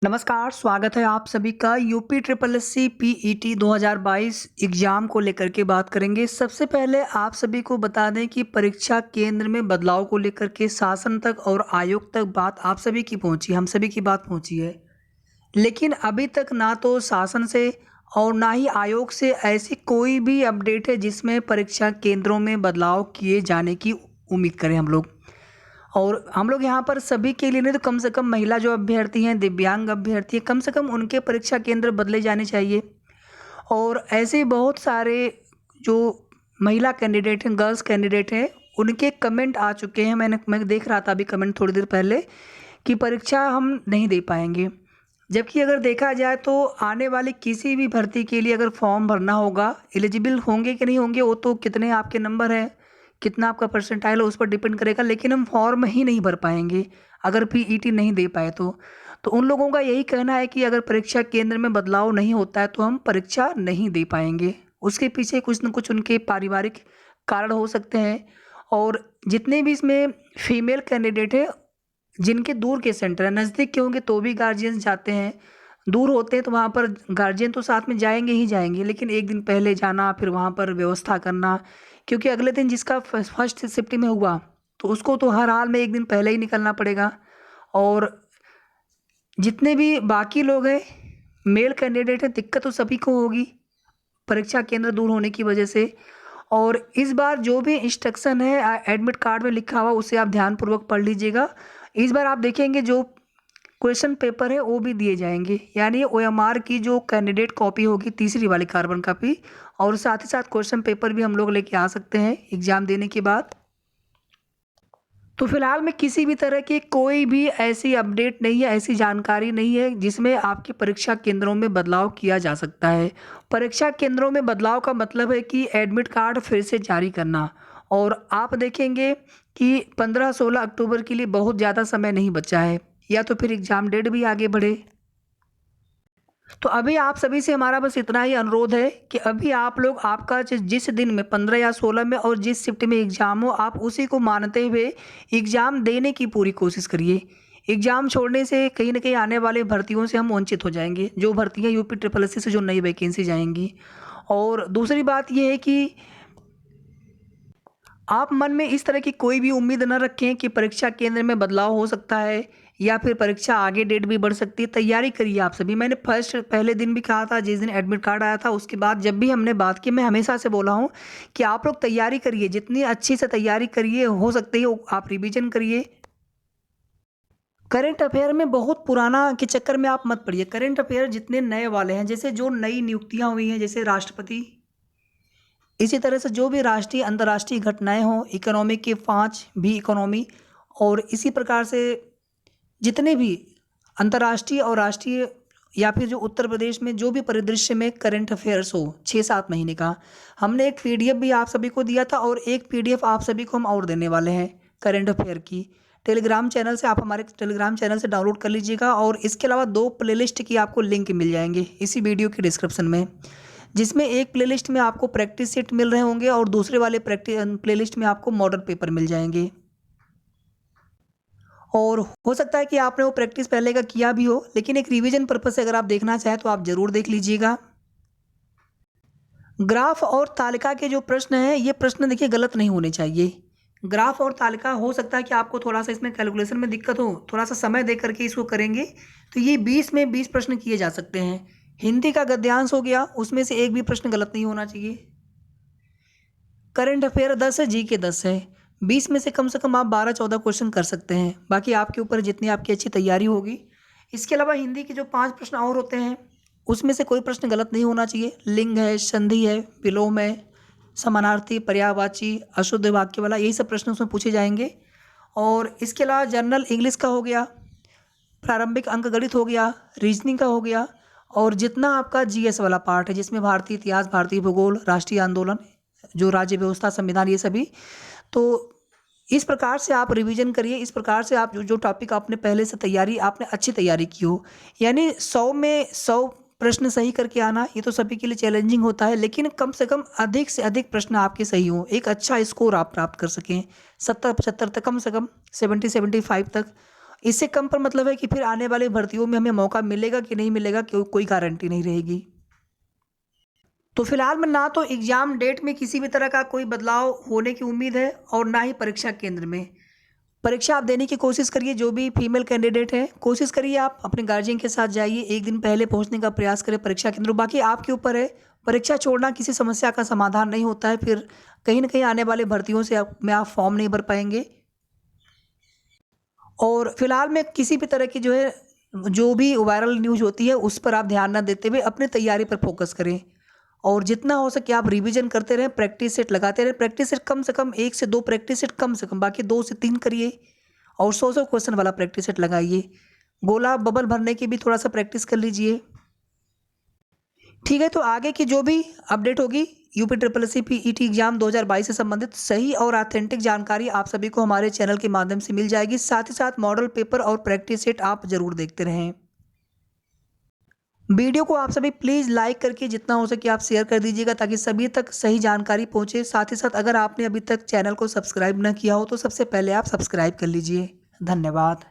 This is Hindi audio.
नमस्कार, स्वागत है आप सभी का UP triple SC PET 2022 exam को लेकर के बात करेंगे। सबसे पहले आप सभी को बता दें कि परीक्षा केंद्र में बदलाव को लेकर के शासन तक और आयोग तक बात आप सभी की पहुंची, हम सभी की बात पहुंची है। लेकिन अभी तक ना तो शासन से और ना ही आयोग से ऐसी कोई भी अपडेट है जिसमें परीक्षा केंद्रों में बदलाव किए जाने की उम्मीद करें हम लोग। और हम लोग यहाँ पर सभी के लिए नहीं तो कम से कम महिला जो अभ्यर्थी हैं, दिव्यांग अभ्यर्थी हैं, कम से कम उनके परीक्षा केंद्र बदले जाने चाहिए। और ऐसे बहुत सारे जो महिला कैंडिडेट हैं, गर्ल्स कैंडिडेट हैं, उनके कमेंट आ चुके हैं। मैं देख रहा था अभी कमेंट थोड़ी देर पहले कि परीक्षा हम नहीं दे पाएंगे। जबकि अगर देखा जाए तो आने वाली किसी भी भर्ती के लिए अगर फॉर्म भरना होगा, एलिजिबल होंगे कि नहीं होंगे वो तो कितने आपके नंबर हैं, कितना आपका परसेंटाइल है उस पर डिपेंड करेगा। लेकिन हम फॉर्म ही नहीं भर पाएंगे अगर पीईटी नहीं दे पाए तो उन लोगों का यही कहना है कि अगर परीक्षा केंद्र में बदलाव नहीं होता है तो हम परीक्षा नहीं दे पाएंगे। उसके पीछे कुछ न कुछ उनके पारिवारिक कारण हो सकते हैं। और जितने भी इसमें फीमेल कैंडिडेट है जिनके दूर के सेंटर हैं, नज़दीक के होंगे तो भी गार्जियंस जाते हैं, दूर होते हैं तो वहाँ पर गार्जियन तो साथ में जाएंगे ही जाएंगे, लेकिन एक दिन पहले जाना, फिर वहाँ पर व्यवस्था करना, क्योंकि अगले दिन जिसका फर्स्ट शिफ्ट में हुआ तो उसको तो हर हाल में एक दिन पहले ही निकलना पड़ेगा। और जितने भी बाकी लोग हैं, मेल कैंडिडेट हैं, दिक्कत तो सभी को होगी परीक्षा केंद्र दूर होने की वजह से। और इस बार जो भी इंस्ट्रक्शन है एडमिट कार्ड में लिखा हुआ उसे आप ध्यानपूर्वक पढ़ लीजिएगा। इस बार आप देखेंगे जो क्वेश्चन पेपर है वो भी दिए जाएंगे, यानी ओएमआर की जो कैंडिडेट कॉपी होगी, तीसरी वाली कार्बन कॉपी, और साथ ही साथ क्वेश्चन पेपर भी हम लोग लेके आ सकते हैं एग्ज़ाम देने के बाद। तो फिलहाल में किसी भी तरह की कोई भी ऐसी अपडेट नहीं है, ऐसी जानकारी नहीं है जिसमें आपकी परीक्षा केंद्रों में बदलाव किया जा सकता है। परीक्षा केंद्रों में बदलाव का मतलब है कि एडमिट कार्ड फिर से जारी करना। और आप देखेंगे कि 15-16 अक्टूबर के लिए बहुत ज़्यादा समय नहीं बचा है, या तो फिर एग्ज़ाम डेट भी आगे बढ़े। तो अभी आप सभी से हमारा बस इतना ही अनुरोध है कि अभी आप लोग आपका जिस दिन में 15 या 16 में और जिस शिफ्ट में एग्ज़ाम हो आप उसी को मानते हुए एग्ज़ाम देने की पूरी कोशिश करिए। एग्ज़ाम छोड़ने से कहीं न कहीं आने वाले भर्तियों से हम वंचित हो जाएंगे, जो भर्तियाँ यूपी ट्रिपल एससी से जो नई वैकेंसी जाएंगी। और दूसरी बात ये है कि आप मन में इस तरह की कोई भी उम्मीद न रखें कि परीक्षा केंद्र में बदलाव हो सकता है या फिर परीक्षा आगे डेट भी बढ़ सकती है। तैयारी करिए आप सभी। मैंने पहले दिन भी कहा था, जिस दिन एडमिट कार्ड आया था उसके बाद जब भी हमने बात की, मैं हमेशा से बोला हूँ कि आप लोग तैयारी करिए, जितनी अच्छी से तैयारी करिए हो सकती है आप रिविजन करिए। करंट अफेयर में बहुत पुराना के चक्कर में आप मत पड़िए। करंट अफेयर जितने नए वाले हैं, जैसे जो नई नियुक्तियाँ हुई हैं, जैसे राष्ट्रपति, इसी तरह से जो भी राष्ट्रीय अंतर्राष्ट्रीय घटनाएं हों, इकोनॉमी के 5 भी इकोनॉमी, और इसी प्रकार से जितने भी अंतर्राष्ट्रीय और राष्ट्रीय या फिर जो उत्तर प्रदेश में जो भी परिदृश्य में करंट अफेयर्स हो 6-7 महीने का, हमने एक पीडीएफ भी आप सभी को दिया था और एक पीडीएफ आप सभी को हम और देने वाले हैं करंट अफेयर की। टेलीग्राम चैनल से आप हमारे टेलीग्राम चैनल से डाउनलोड कर लीजिएगा। और इसके अलावा 2 प्लेलिस्ट की आपको लिंक मिल जाएंगे इसी वीडियो के डिस्क्रिप्शन में, जिसमें एक प्लेलिस्ट में आपको प्रैक्टिस सेट मिल रहे होंगे और दूसरे वाले प्लेलिस्ट में आपको मॉडल पेपर मिल जाएंगे। और हो सकता है कि आपने वो प्रैक्टिस पहले का किया भी हो, लेकिन एक रिवीजन पर्पज से अगर आप देखना चाहें तो आप ज़रूर देख लीजिएगा। ग्राफ और तालिका के जो प्रश्न हैं, ये प्रश्न देखिए गलत नहीं होने चाहिए। ग्राफ और तालिका हो सकता है कि आपको थोड़ा सा इसमें कैलकुलेशन में दिक्कत हो, थोड़ा सा समय दे करके इसको करेंगे तो ये 20 में 20 प्रश्न किए जा सकते हैं। हिंदी का गद्यांश हो गया, उसमें से एक भी प्रश्न गलत नहीं होना चाहिए। करंट अफेयर 10 है, जी के 10 है, 20 में से कम आप 12-14 क्वेश्चन कर सकते हैं। बाकी आपके ऊपर जितनी आपकी अच्छी तैयारी होगी। इसके अलावा हिंदी के जो 5 प्रश्न और होते हैं उसमें से कोई प्रश्न गलत नहीं होना चाहिए। लिंग है, संधि है, विलोम है, समानार्थी, पर्यायवाची, अशुद्ध वाक्य वाला, यही सब प्रश्न उसमें पूछे जाएंगे। और इसके अलावा जनरल इंग्लिश का हो गया, प्रारंभिक अंक गणित हो गया, रीजनिंग का हो गया, और जितना आपका जीएस वाला पार्ट है जिसमें भारतीय इतिहास, भारतीय भूगोल, राष्ट्रीय आंदोलन, जो राज्य व्यवस्था, संविधान, ये सभी। तो इस प्रकार से आप रिवीजन करिए। इस प्रकार से आप जो टॉपिक आपने पहले से तैयारी, आपने अच्छी तैयारी की हो, यानी 100 में 100 प्रश्न सही करके आना ये तो सभी के लिए चैलेंजिंग होता है, लेकिन कम से कम अधिक से अधिक प्रश्न आपके सही हों, एक अच्छा स्कोर आप प्राप्त कर सकें 70-75 तक, कम से कम 70-75 तक। इससे कम पर मतलब है कि फिर आने वाली भर्तियों में हमें मौका मिलेगा कि नहीं मिलेगा, कोई गारंटी नहीं रहेगी। तो फिलहाल में ना तो एग्ज़ाम डेट में किसी भी तरह का कोई बदलाव होने की उम्मीद है और ना ही परीक्षा केंद्र में। परीक्षा आप देने की कोशिश करिए, जो भी फीमेल कैंडिडेट हैं, कोशिश करिए आप अपने गार्जियन के साथ जाइए, 1 दिन पहले पहुँचने का प्रयास करें परीक्षा केंद्र। बाकी आपके ऊपर है, परीक्षा छोड़ना किसी समस्या का समाधान नहीं होता है, फिर कहीं न कहीं आने वाले भर्तियों से आप फॉर्म नहीं भर पाएँगे। और फिलहाल में किसी भी तरह की जो भी वायरल न्यूज़ होती है, उस पर आप ध्यान ना देते हुए अपनी तैयारी पर फ़ोकस करें। और जितना हो सके आप रिवीजन करते रहें, प्रैक्टिस सेट लगाते रहें। प्रैक्टिस सेट कम से कम 1 से 2 प्रैक्टिस सेट कम से कम, बाकी 2 से 3 करिए और 100-100 क्वेश्चन वाला प्रैक्टिस सेट लगाइए। गोला बबल भरने की भी थोड़ा-सा प्रैक्टिस कर लीजिए। ठीक है, तो आगे की जो भी अपडेट होगी UP triple SC PET exam 2022 से संबंधित सही और ऑथेंटिक जानकारी आप सभी को हमारे चैनल के माध्यम से मिल जाएगी। साथ ही साथ मॉडल पेपर और प्रैक्टिस सेट आप ज़रूर देखते रहें। वीडियो को आप सभी प्लीज़ लाइक करके जितना हो सके आप शेयर कर दीजिएगा, ताकि सभी तक सही जानकारी पहुंचे। साथ ही साथ अगर आपने अभी तक चैनल को सब्सक्राइब न किया हो तो सबसे पहले आप सब्सक्राइब कर लीजिए। धन्यवाद।